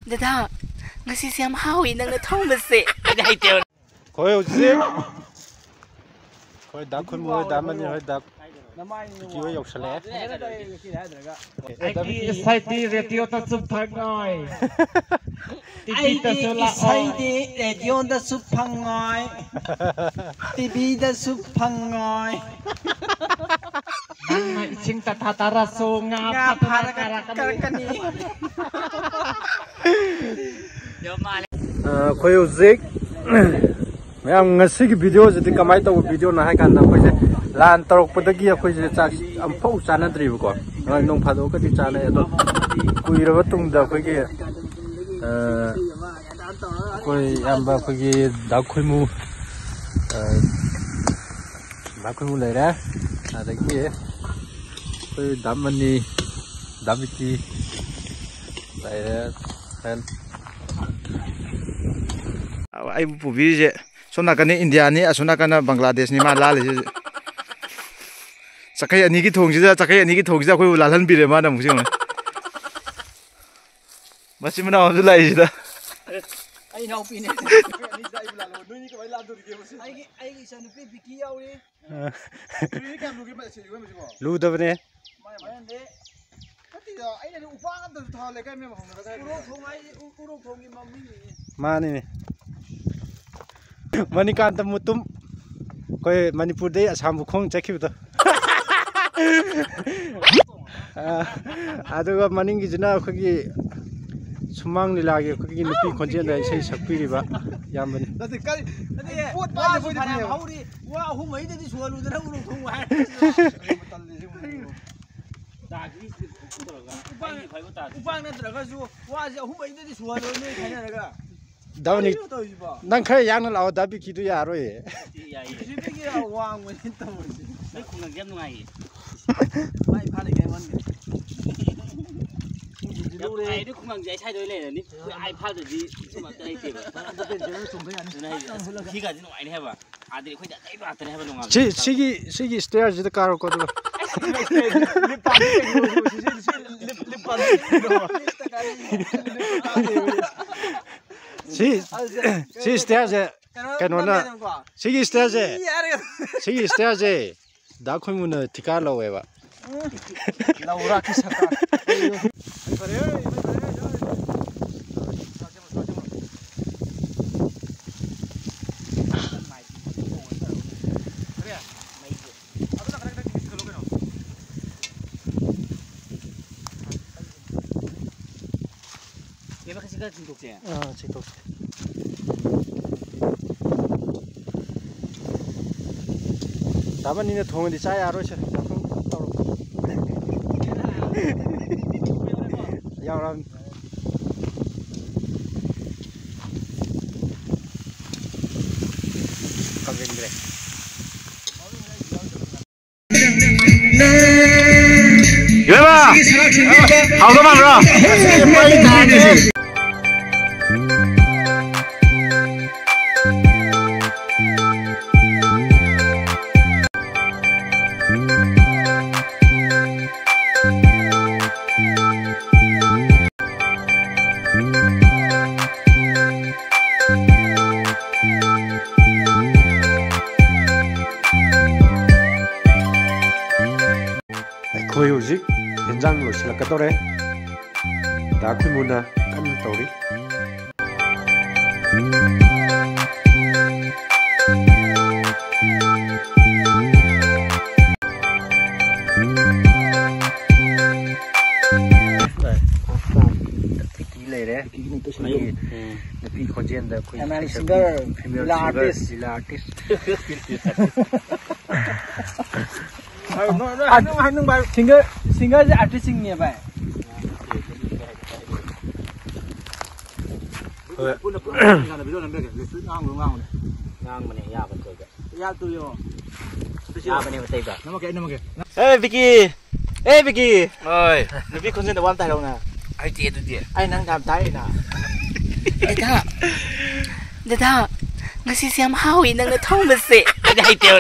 Dada, ngasi siam hawi nang nathong base. Dai teo. Khoi zik. Khoi dak khoi mo da man khoi dak. Ki oi yok sale. Ai sai ti radio ta sup phang ngoi. Ai sai ti radio ta sup phang ngoi. TV ta sup phang ngoi. Nang sing ta tara so nga para karakani. Yo mal. Khoi zik. Mayam ngasi ki video jati kamai taw video na hai kan da khoi je lan torok padagi khoi je chak am phau chana dri ko nong phado ka ti chana ado kuira ba tung da khoi ge khoi amba khoi ge da khoi mu lai ra adagi khoi damani damiki lai ra kan ai pu vi je sona kan India ni asuna kan Bangladesh ni ma la le sakai ani ki thong ji da sakai ani ki thong ji da khoi lalan bi re ma na mu sing masi mana ho lai ji da ai nau pi ne ani sai bula lo noi ni ka bai la do ri ke ai ki san pi biki yaw ri ri ka lu ki ma se yu ma ko lu da ne ma de kati da ai ne upa kan da tha le kai me ma hong da uro thong ki mammi ni ma ni Manikanta mutum koi Manipur de Assam bukhong chakhiu da aduga maning gi jina khogi sumang ni lage khogi nupi khonjen da sei sakpiri ba yambani dati kali dati pot ba de phane hauri wa hu mai de sualu da uru thong wa upang na traga ju wa ja hu mai de sualu ne khaina raga Dawni nang khai yang na law da bi ki du ya ro ye Ya ye. ji bi ki wa ngwe ta mo ji Mai khung ngam nu ngai. mai pha le kai wan ne Ai du khung ngam jai sai doi le ni. Ai pha de ji suma dai te ba. da pe je sum ga ni Nai. Ki ga ji nu ai ne ba. Adi khoi da dai ba ta ne ba nu ngam. sigi stairs ji da karo ko du lip pa lip pa si stairs kanona sigi stairs da khoi mu na thika lo we ba laura ki saka Ye ba kasi ka tin tok je. chiktok 다만 니네 동원이 짜야 알아서 야람 감정그래 이봐 하우더만 라 거의 오직 현장으로 실락가더래 나쿠무나 깐떠리 Napi khonjen da khoi singer female artist Hanung ba singer je artist sing ne ba Ngang video nam be ke. Ngang mane ya ba ko ga. ya tu yo Ya ba ne ba tai ba. nama ke Hey Vicky. Hey Vicky. Oi. Napi khon da wan tai lo na. Ai ti tu ti. ai nang kam tai na Dada, ngasi siam hawi nang nathong base. Dai teo.